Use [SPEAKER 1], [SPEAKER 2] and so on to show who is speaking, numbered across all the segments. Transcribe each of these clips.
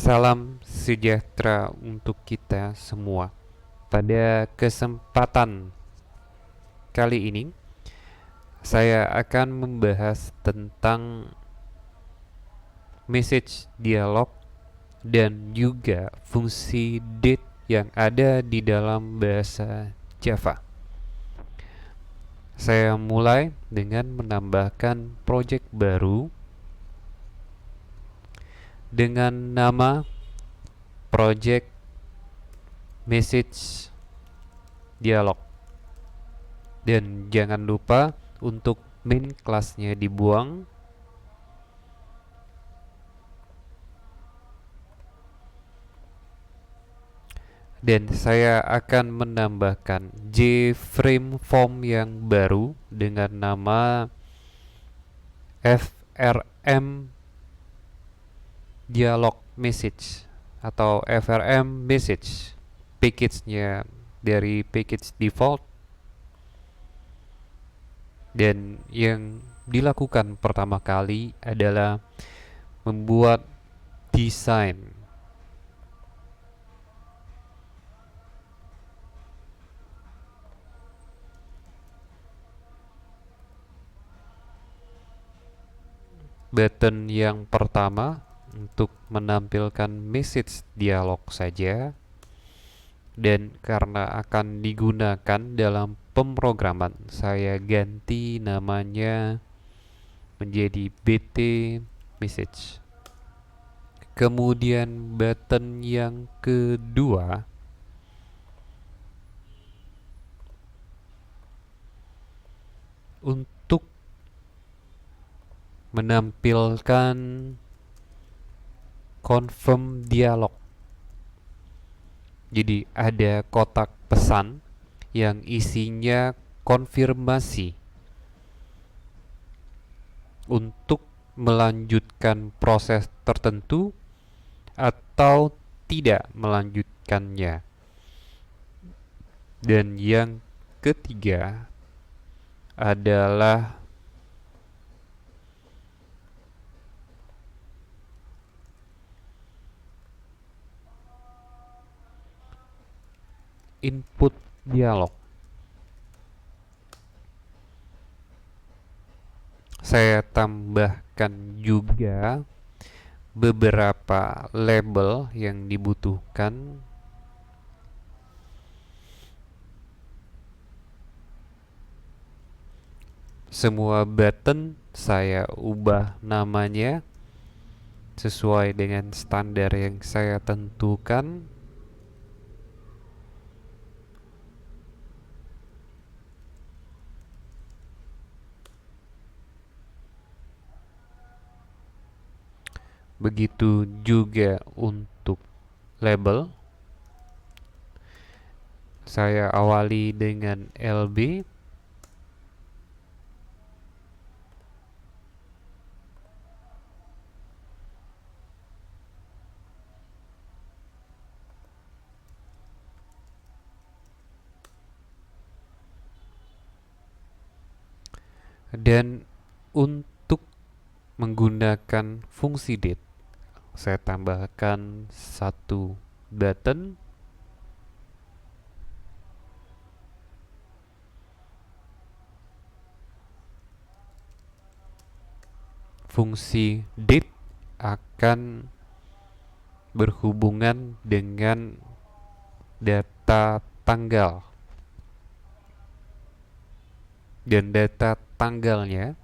[SPEAKER 1] Salam sejahtera untuk kita semua. Pada kesempatan kali ini, saya akan membahas tentang message dialog dan juga fungsi date yang ada di dalam bahasa Java. Saya mulai dengan menambahkan project baru dengan nama project message dialog. Dan jangan lupa untuk main kelasnya dibuang. Dan saya akan menambahkan JFrame form yang baru dengan nama FRM dialog message atau FRM message. Package-nya dari package default. Dan yang dilakukan pertama kali adalah membuat desain button yang pertama untuk menampilkan message dialog saja, dan karena akan digunakan dalam pemrograman, saya ganti namanya menjadi BT message. Kemudian button yang kedua untuk menampilkan confirm dialog. Jadi ada kotak pesan yang isinya konfirmasi untuk melanjutkan proses tertentu atau tidak melanjutkannya. Dan yang ketiga adalah input dialog. Saya tambahkan juga beberapa label yang dibutuhkan. Semua button saya ubah namanya sesuai dengan standar yang saya tentukan. Begitu juga untuk label. Saya awali dengan LB. Dan untuk menggunakan fungsi date, saya tambahkan satu button fungsi date akan berhubungan dengan data tanggal, dan data tanggalnya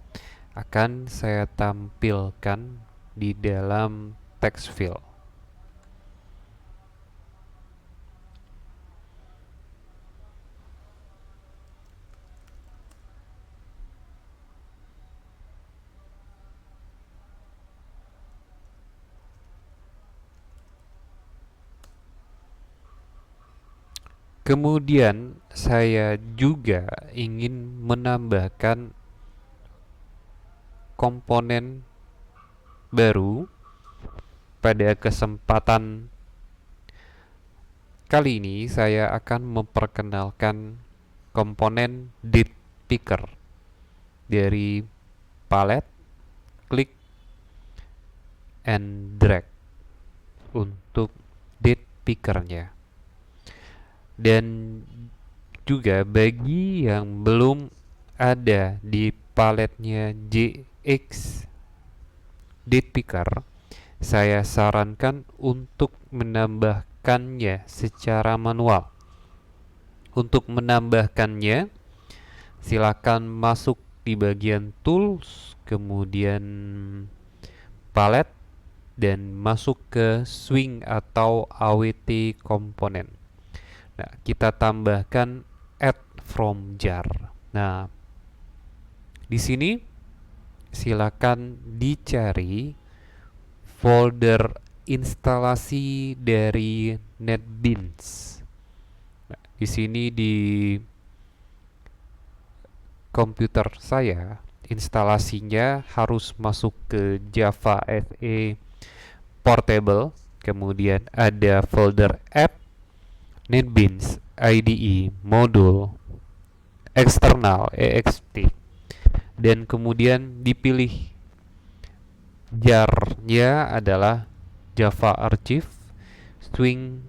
[SPEAKER 1] akan saya tampilkan di dalam text field. Kemudian saya juga ingin menambahkan komponen baru. Pada kesempatan kali ini saya akan memperkenalkan komponen date picker dari palette click and drag. untuk date pickernya. Dan juga bagi yang belum ada di paletnya JX date picker, saya sarankan untuk menambahkannya secara manual. Untuk menambahkannya, silakan masuk di bagian tools, kemudian palette, dan masuk ke swing atau AWT komponen. Nah, kita tambahkan add from jar. Nah, di sini silakan dicari folder instalasi dari NetBeans. Nah, di sini di komputer saya instalasinya harus masuk ke Java SE Portable, kemudian ada folder app, NetBeans, IDE, modul, eksternal, EXT, dan kemudian dipilih jar-nya adalah Java Archive Swing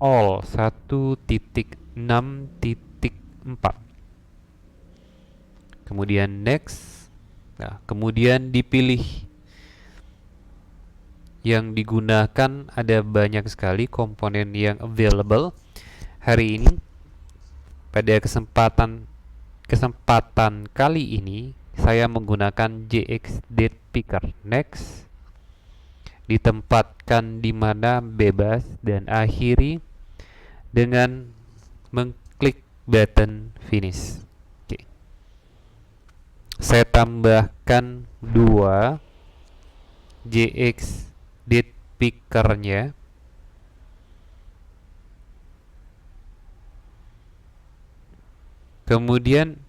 [SPEAKER 1] All 1.6.4. Kemudian next. Nah, kemudian dipilih yang digunakan, ada banyak sekali komponen yang available. Hari ini pada kesempatan kali ini saya menggunakan JX Date Picker. Next. Ditempatkan di mana bebas dan akhiri dengan mengklik button finish. Oke. Saya tambahkan 2 JX Date Picker-nya. Kemudian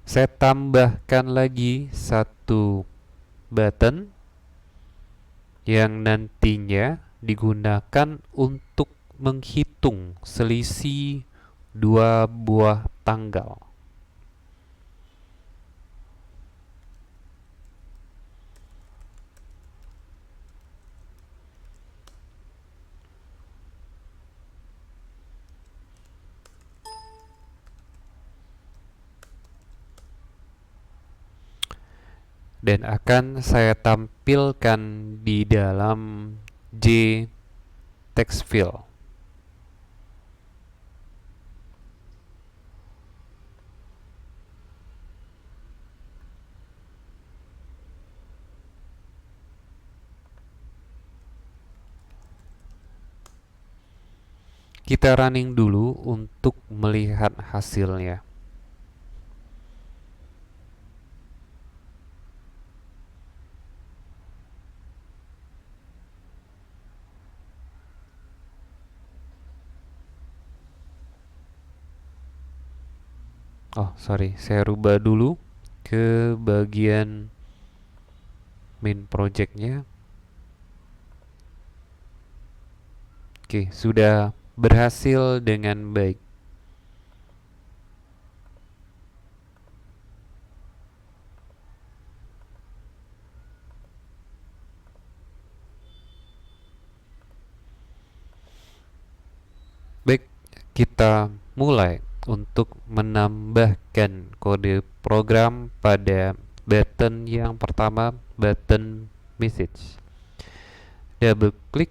[SPEAKER 1] saya tambahkan lagi 1 button yang nantinya digunakan untuk menghitung selisih 2 buah tanggal. Dan akan saya tampilkan di dalam J text fill. Kita running dulu untuk melihat hasilnya. Oh, sorry, saya rubah dulu ke bagian main projectnya. Oke, sudah berhasil dengan baik. Baik, kita mulai untuk menambahkan kode program pada button yang pertama, button message. Double klik.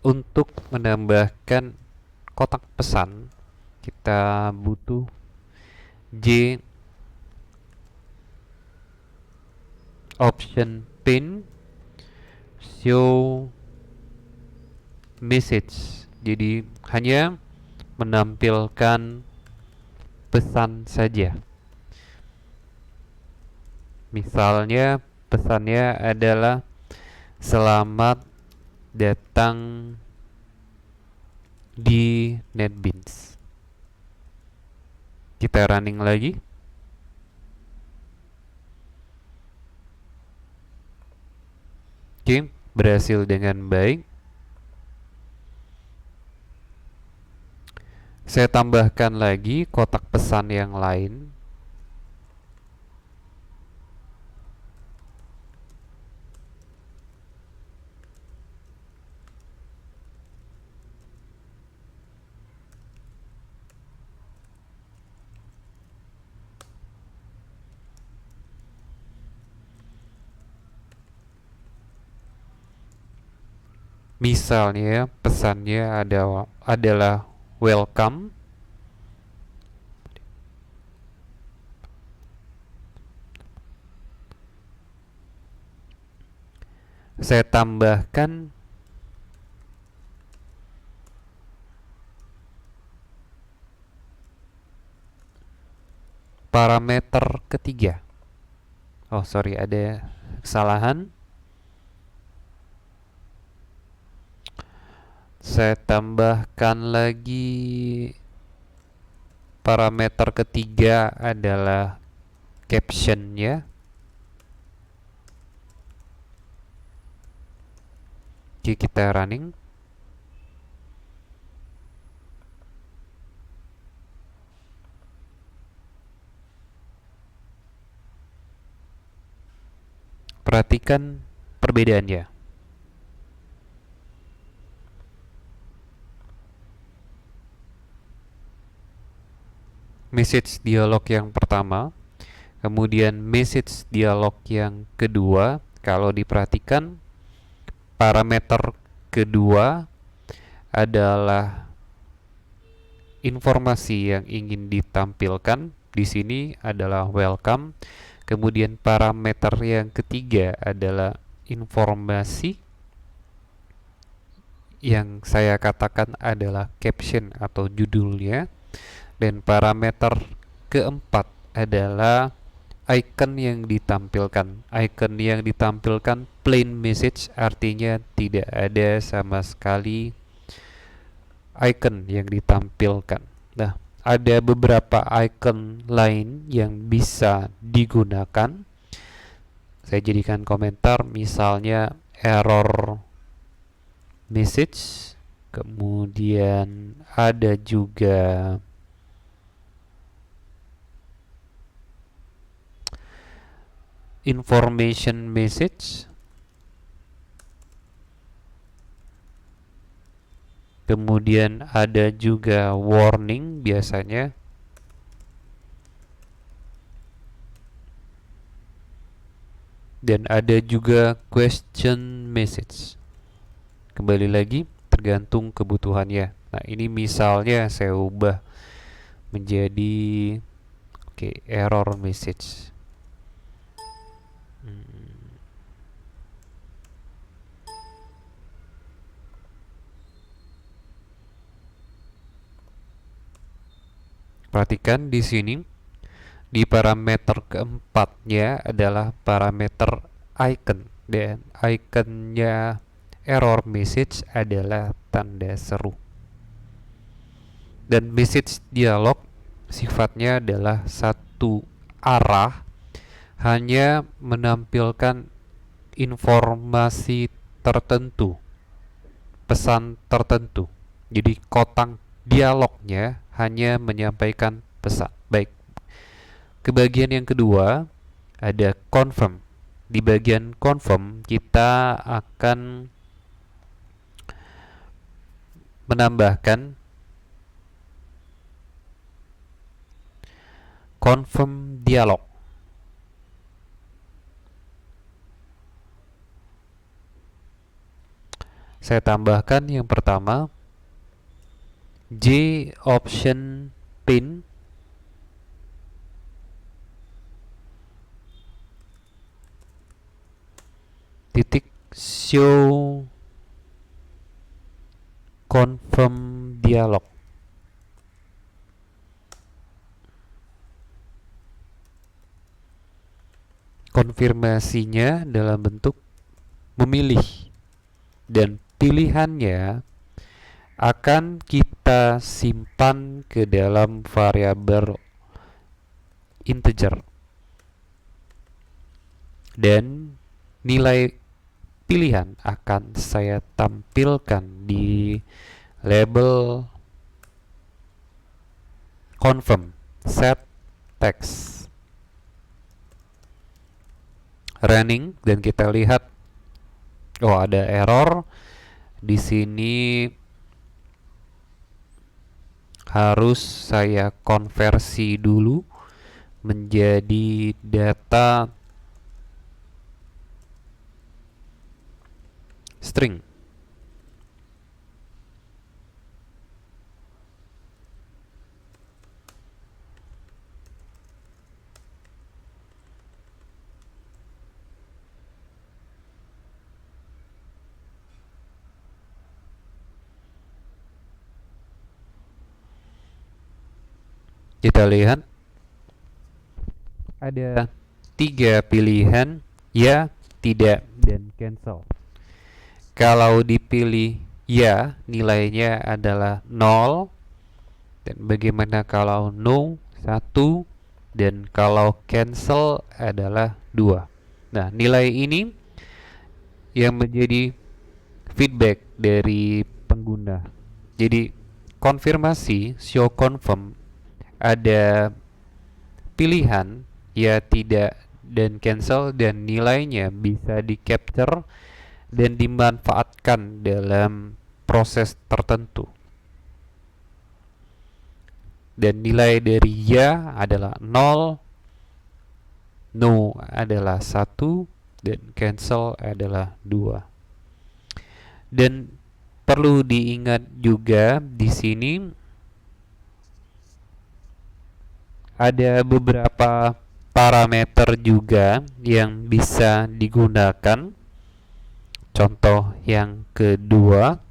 [SPEAKER 1] Untuk menambahkan kotak pesan, kita butuh J option pin show message. Jadi hanya menampilkan pesan saja. Misalnya pesannya adalah selamat datang di NetBeans. Kita running lagi. Oke, berhasil dengan baik. Saya tambahkan lagi kotak pesan yang lain. Misalnya pesannya adalah welcome. Saya tambahkan parameter ketiga. Oh sorry, ada kesalahan. Saya tambahkan lagi parameter ketiga adalah captionnya. Oke, kita running. Perhatikan perbedaannya. Message dialog yang pertama, kemudian message dialog yang kedua. Kalau diperhatikan, parameter kedua adalah informasi yang ingin ditampilkan. Di sini adalah welcome. Kemudian parameter yang ketiga adalah informasi yang saya katakan adalah caption atau judulnya. Dan parameter keempat adalah icon yang ditampilkan. Icon yang ditampilkan plain message, artinya tidak ada sama sekali icon yang ditampilkan. Nah, ada beberapa icon lain yang bisa digunakan. Saya jadikan komentar, misalnya error message. Kemudian ada juga information message, kemudian ada juga warning biasanya, dan ada juga question message. Kembali lagi tergantung kebutuhannya. Nah, ini misalnya saya ubah menjadi error message. Perhatikan di sini, di parameter keempatnya adalah parameter icon, dan iconnya error message adalah tanda seru. Dan message dialog sifatnya adalah satu arah, hanya menampilkan informasi tertentu, pesan tertentu. Jadi kotak dialognya hanya menyampaikan pesan. Baik, ke bagian yang kedua ada confirm. Di bagian confirm kita akan menambahkan confirm dialog. Saya tambahkan yang pertama J option pin titik show confirm dialog. Konfirmasinya dalam bentuk memilih, dan pilihannya akan kita simpan ke dalam variabel integer, dan nilai pilihan akan saya tampilkan di label confirm set text running, dan kita lihat oh ada error di sini. Harus saya konversi dulu menjadi data string. Kita lihat ada 3 pilihan, ya, tidak, dan cancel. Kalau dipilih ya, nilainya adalah 0. Dan bagaimana kalau no, 1. Dan kalau cancel adalah 2. Nah, nilai ini yang menjadi feedback dari pengguna. Jadi, konfirmasi, show confirm, ada pilihan ya, tidak, dan cancel, dan nilainya bisa di capture dan dimanfaatkan dalam proses tertentu. Dan nilai dari ya adalah 0, no adalah 1, dan cancel adalah 2. Dan perlu diingat juga di sini ada beberapa parameter juga yang bisa digunakan. Contoh yang kedua,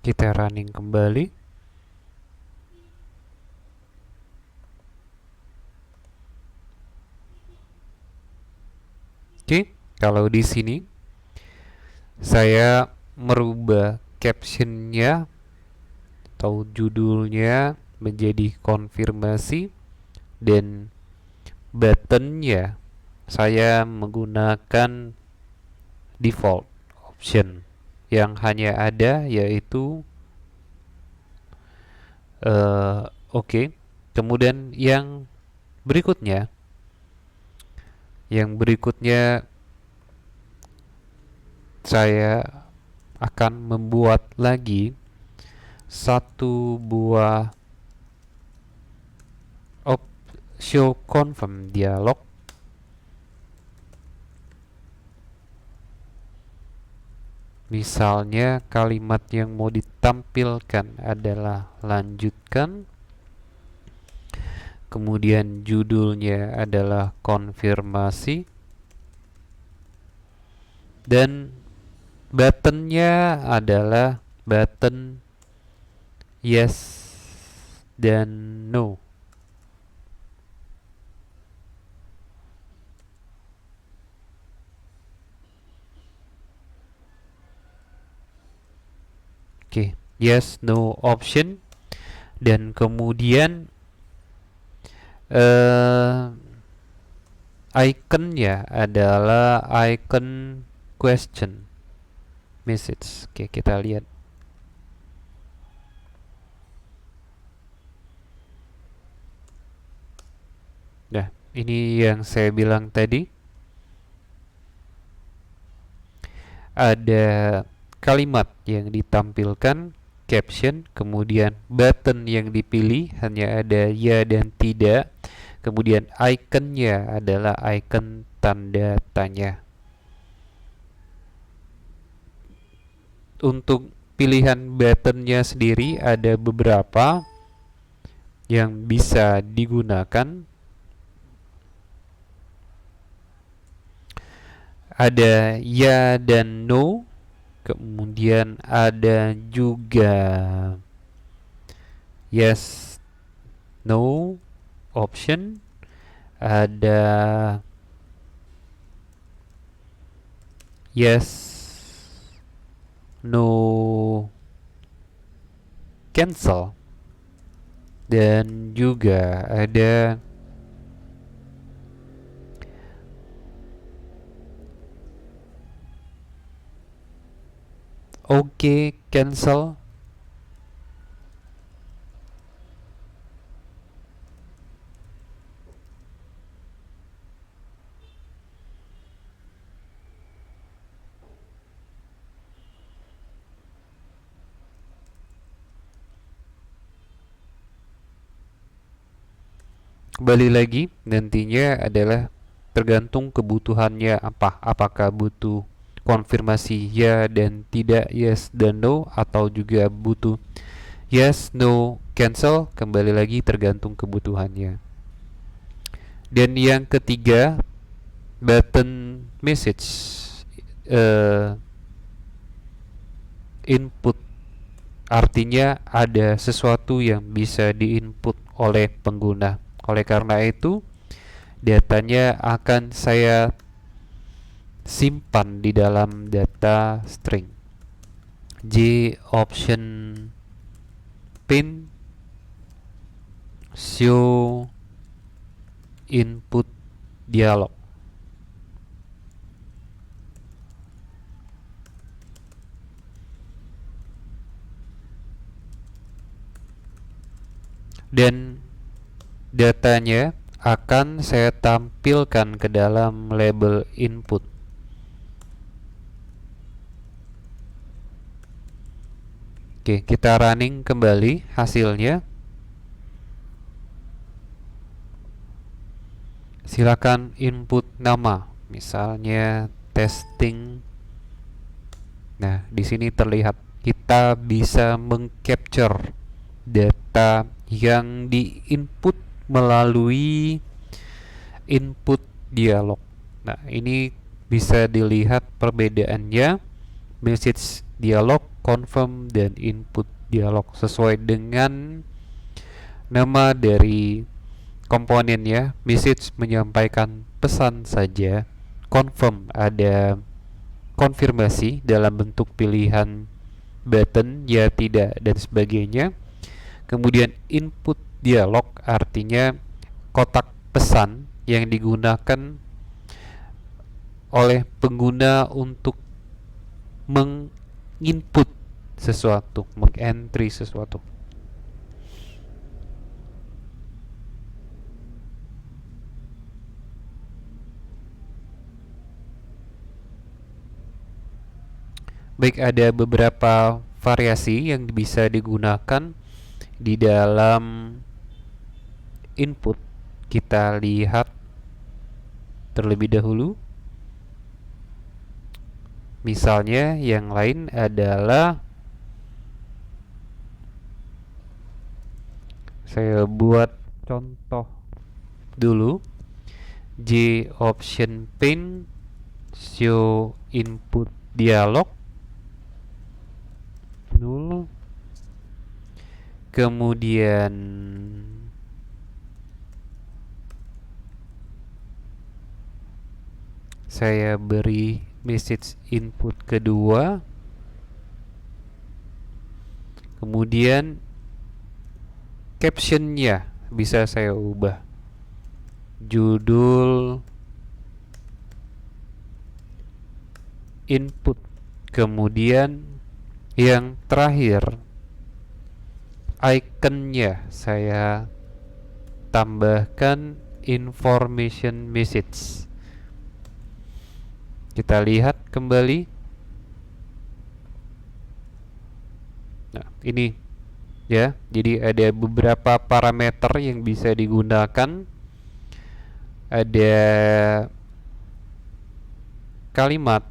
[SPEAKER 1] kita running kembali. Oke, kalau di sini saya merubah captionnya atau judulnya menjadi konfirmasi, dan buttonnya saya menggunakan default option yang hanya ada, yaitu oke. Kemudian berikutnya yang berikutnya saya akan membuat lagi satu buah show confirm dialog. Misalnya kalimat yang mau ditampilkan adalah lanjutkan, kemudian judulnya adalah konfirmasi, dan buttonnya adalah button yes dan no. Oke, yes no option, dan kemudian iconnya adalah icon question message. Oke, kita lihat. Nah, ini yang saya bilang tadi. Ada kalimat yang ditampilkan, caption, kemudian button yang dipilih hanya ada ya dan tidak, kemudian iconnya adalah icon tanda tanya. Untuk pilihan buttonnya sendiri ada beberapa yang bisa digunakan. Ada ya dan no, kemudian ada juga yes no option, ada yes no cancel, dan juga ada oke cancel. Kembali lagi, nantinya adalah tergantung kebutuhannya apa. Apakah butuh konfirmasi ya dan tidak, yes dan no, atau juga butuh yes, no, cancel. Kembali lagi tergantung kebutuhannya. Dan yang ketiga, button message input, artinya ada sesuatu yang bisa diinput oleh pengguna. Oleh karena itu, datanya akan saya simpan di dalam data string. J option pin show input dialog. Dan datanya akan saya tampilkan ke dalam label input. Oke, kita running kembali hasilnya. Silakan input nama, misalnya testing. Nah, di sini terlihat kita bisa mengcapture data yang di-input melalui input dialog. Nah, ini bisa dilihat perbedaannya, message dialog, confirm, dan input dialog sesuai dengan nama dari komponennya. Message menyampaikan pesan saja, confirm ada konfirmasi dalam bentuk pilihan button ya tidak dan sebagainya. Kemudian input dialog artinya kotak pesan yang digunakan oleh pengguna untuk menginput sesuatu, mengentry sesuatu. Baik, ada beberapa variasi yang bisa digunakan di dalam input. Kita lihat terlebih dahulu. Misalnya yang lain adalah saya buat contoh dulu. J option pin show input dialog null. Kemudian saya beri message input kedua. Kemudian captionnya bisa saya ubah, judul input. Kemudian yang terakhir, ikonnya saya tambahkan information message. Kita lihat kembali. Nah, ini ya. Jadi ada beberapa parameter yang bisa digunakan. Ada kalimat,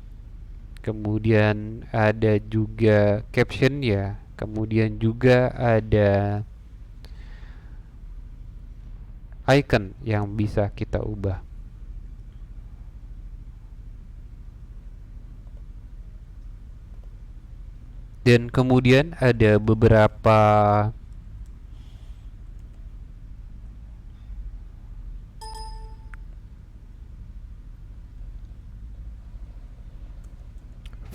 [SPEAKER 1] kemudian ada juga caption ya, kemudian juga ada icon yang bisa kita ubah. Dan kemudian ada beberapa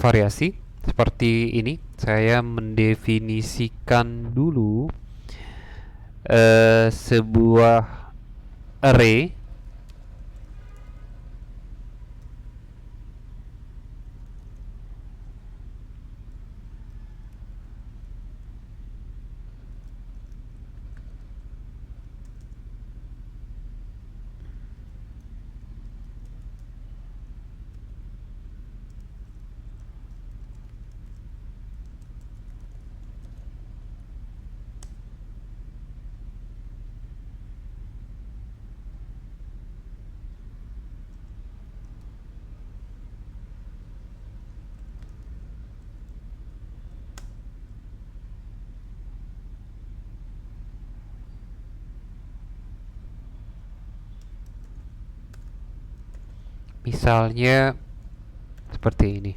[SPEAKER 1] variasi seperti ini. Saya mendefinisikan dulu sebuah array. Misalnya seperti ini.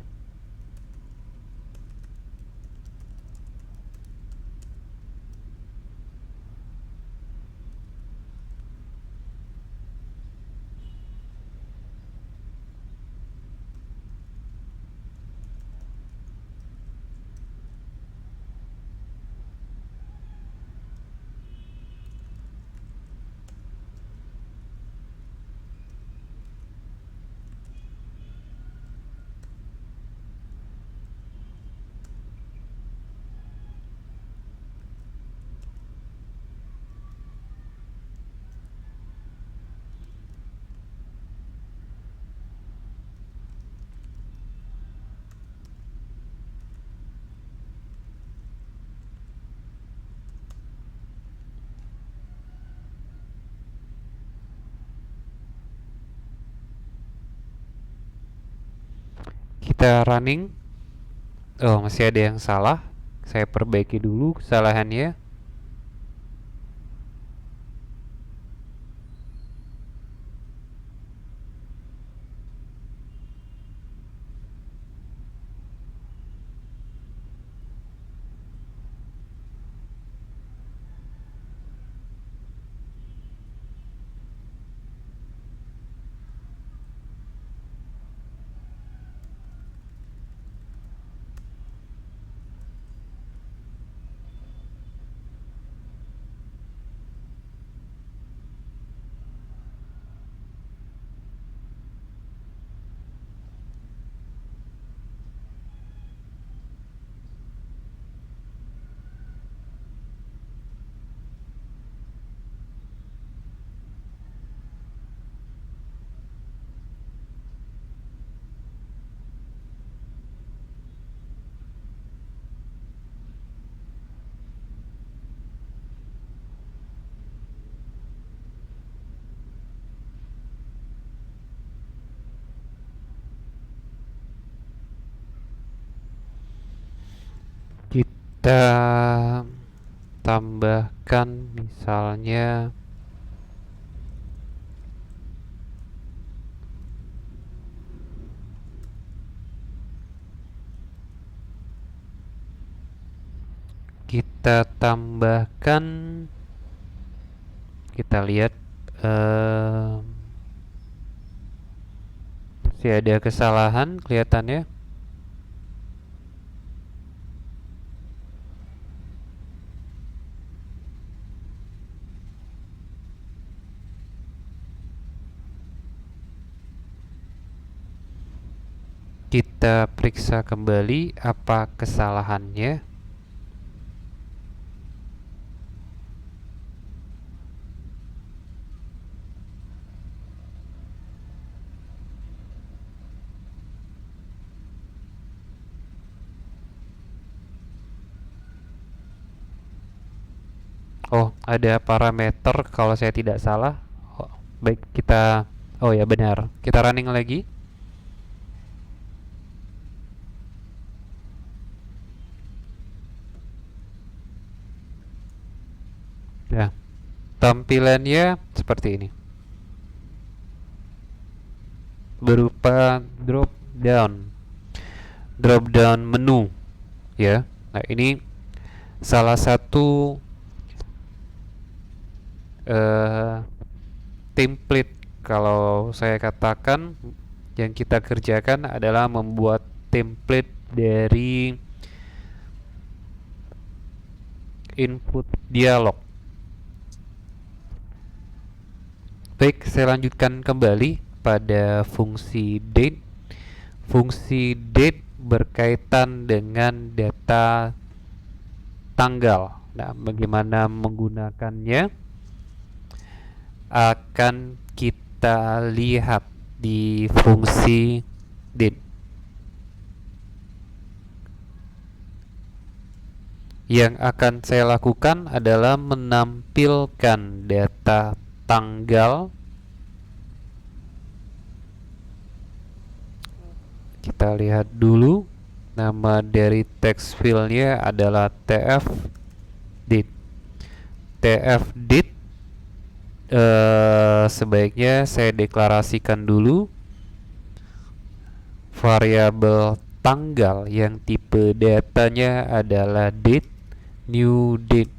[SPEAKER 1] Kita running. Oh, masih ada yang salah. Saya perbaiki dulu kesalahannya. Kita tambahkan misalnya kita tambahkan kita lihat masih ada kesalahan kelihatannya. Kita periksa kembali apa kesalahannya. Oh, ada parameter kalau saya tidak salah. Oh, baik, kita oh ya benar. Kita running lagi. Nah, tampilannya seperti ini, berupa drop down menu ya. Nah, ini salah satu eh, template, kalau saya katakan yang kita kerjakan adalah membuat template dari input dialog. Baik, saya lanjutkan kembali pada fungsi date. Fungsi date berkaitan dengan data tanggal. Nah, bagaimana menggunakannya akan kita lihat di fungsi date. Yang akan saya lakukan adalah menampilkan data tanggal. Kita lihat dulu, nama dari text file-nya adalah tf_date. Tf_date sebaiknya saya deklarasikan dulu variabel tanggal yang tipe datanya adalah date, new date.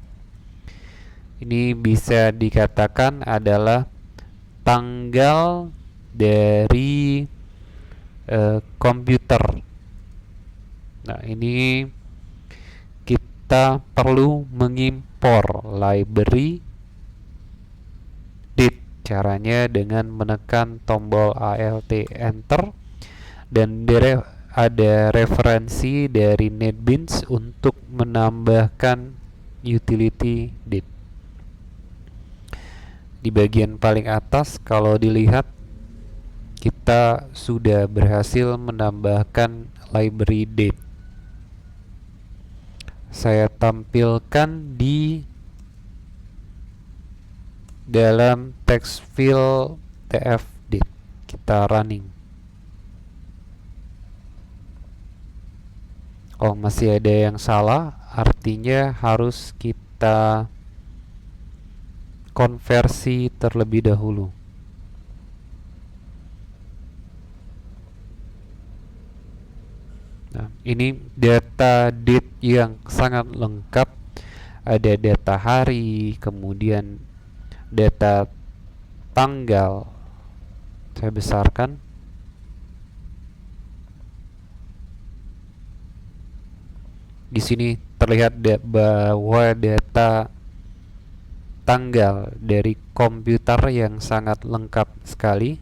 [SPEAKER 1] Ini bisa dikatakan adalah tanggal dari komputer. Nah, ini kita perlu mengimpor library date. Caranya dengan menekan tombol Alt Enter, dan ada referensi dari NetBeans untuk menambahkan utility date. Di bagian paling atas kalau dilihat, kita sudah berhasil menambahkan library date. Saya tampilkan di dalam text field tf_date. Kita running. Oh, masih ada yang salah, artinya harus kita konversi terlebih dahulu. Nah, ini data date yang sangat lengkap. Ada data hari, kemudian data tanggal. Saya besarkan. Di sini terlihat bahwa data tanggal dari komputer yang sangat lengkap sekali,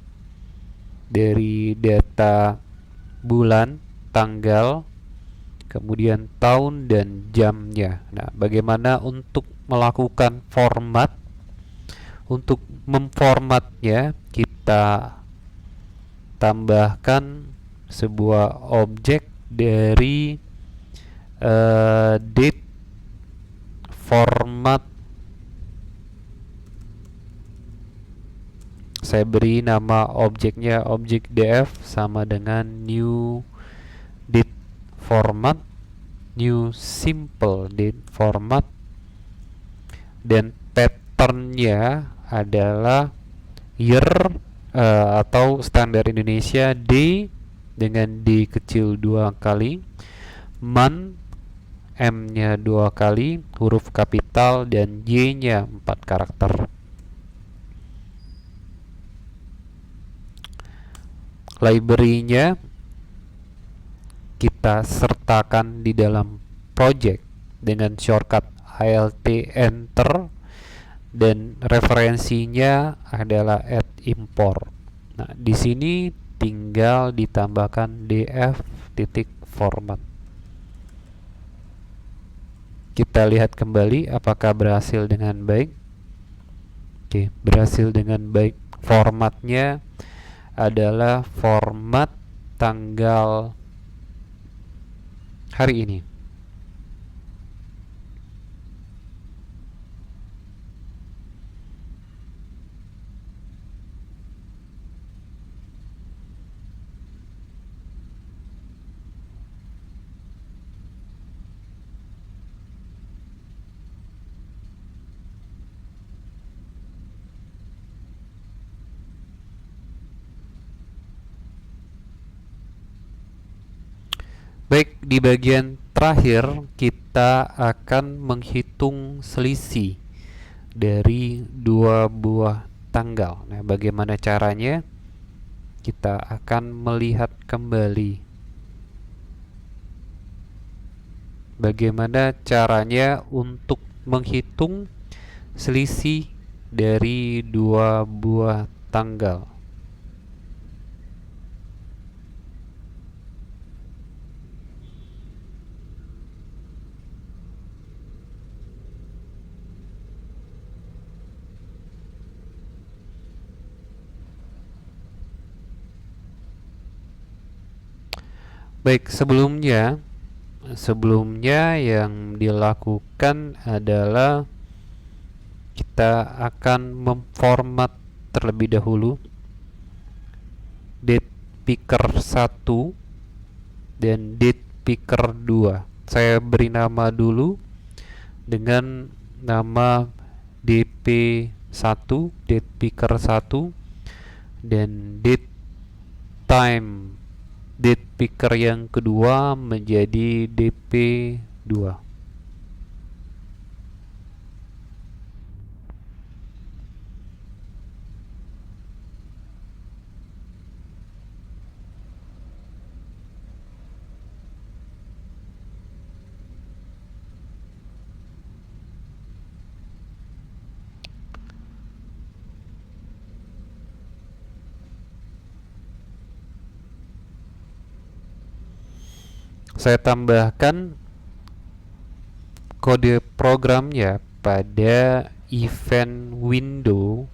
[SPEAKER 1] dari data bulan, tanggal, kemudian tahun dan jamnya. Nah, bagaimana untuk melakukan format? Untuk memformatnya, kita tambahkan sebuah objek dari date format. Saya beri nama objeknya objek df sama dengan new date format, new simple date format, dan patternnya adalah year atau standar Indonesia D dengan D kecil 2 kali, month M-nya 2 kali, huruf kapital, dan Y-nya 4 karakter. Library-nya kita sertakan di dalam project dengan shortcut Alt Enter, dan referensinya adalah add import. Nah, di sini tinggal ditambahkan df.format. Kita lihat kembali apakah berhasil dengan baik. Oke, berhasil dengan baik. Formatnya adalah format tanggal hari ini. Baik, di bagian terakhir kita akan menghitung selisih dari dua buah tanggal. Nah, bagaimana caranya? Kita akan melihat kembali bagaimana caranya untuk menghitung selisih dari dua buah tanggal. Baik, sebelumnya yang dilakukan adalah kita akan memformat terlebih dahulu date picker 1 dan date picker 2. Saya beri nama dulu dengan nama DP1, date picker 1, dan date picker yang kedua menjadi DP2. Saya tambahkan kode programnya pada event window,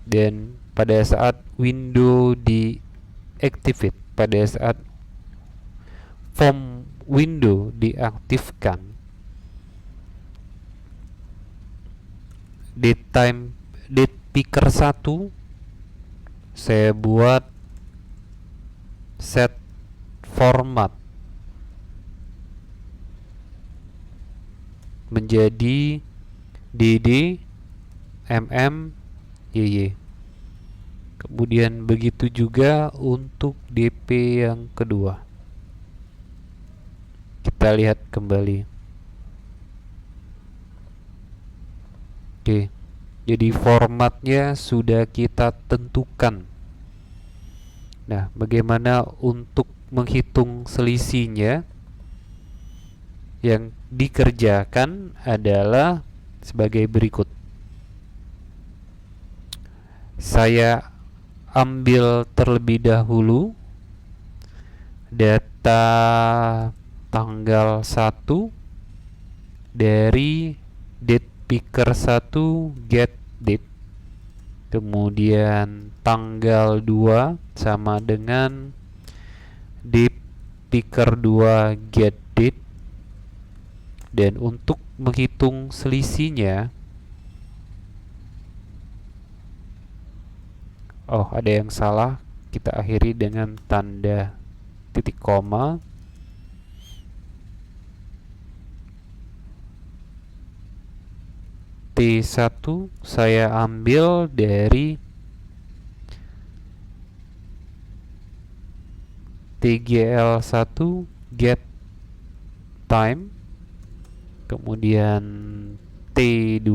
[SPEAKER 1] dan pada saat window diactivate, pada saat form window diaktifkan, date picker 1 saya buat set format menjadi DD YY. Kemudian begitu juga untuk DP yang kedua. Kita lihat kembali. Oke, jadi formatnya sudah kita tentukan. Nah, bagaimana untuk menghitung selisihnya? Yang dikerjakan adalah sebagai berikut. Saya ambil terlebih dahulu data tanggal 1 dari date picker 1 get date, kemudian tanggal 2 sama dengan date picker 2 get date, dan untuk menghitung selisihnya, ada yang salah, kita akhiri dengan tanda titik koma. T1 saya ambil dari TGL1 get time, kemudian T2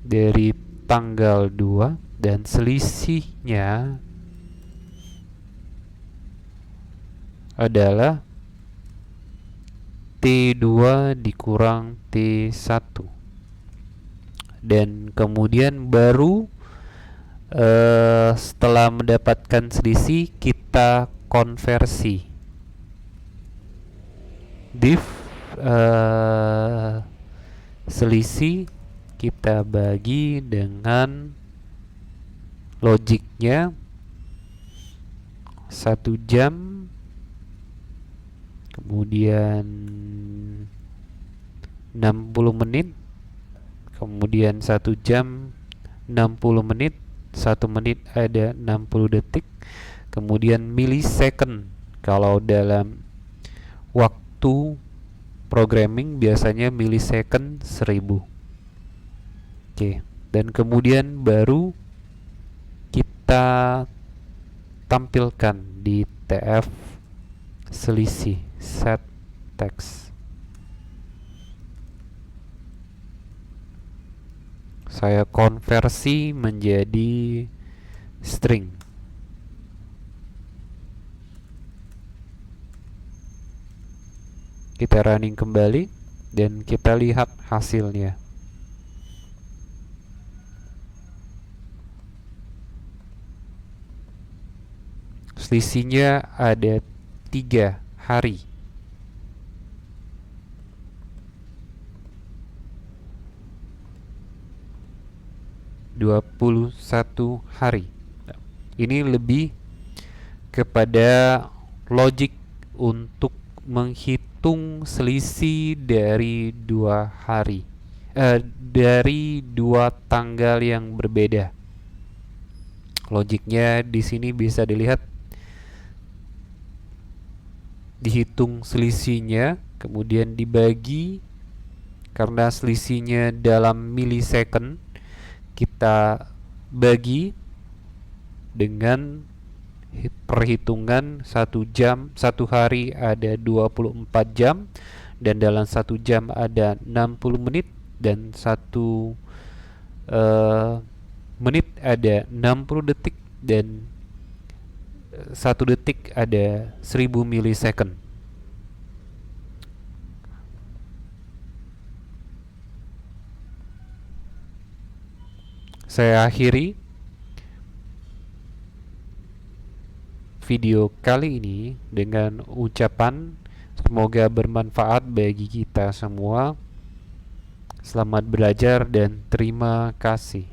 [SPEAKER 1] dari tanggal 2, dan selisihnya adalah T2 dikurang T1. Dan kemudian baru setelah mendapatkan selisih, kita konversi div selisih kita bagi dengan logiknya 1 jam, kemudian 60 menit, kemudian 1 jam 60 menit, 1 menit ada 60 detik, kemudian millisecond. Kalau dalam waktu programming biasanya millisecond 1000. Oke, dan kemudian baru kita tampilkan di TF selisih set text. Saya konversi menjadi string. Kita running kembali dan kita lihat hasilnya. Selisihnya ada 3 hari. (21 hari). Ini lebih kepada logik untuk menghitung selisih dari 2 hari, dari 2 tanggal yang berbeda. Logiknya di sini bisa dilihat, dihitung selisihnya, kemudian dibagi, karena selisihnya dalam milisecond, kita bagi dengan perhitungan 1 jam. 1 hari ada 24 jam, dan dalam 1 jam ada 60 menit, dan 1 menit ada 60 detik, dan 1 detik ada 1000 milisecond. Saya akhiri video kali ini dengan ucapan semoga bermanfaat bagi kita semua. Selamat belajar dan terima kasih.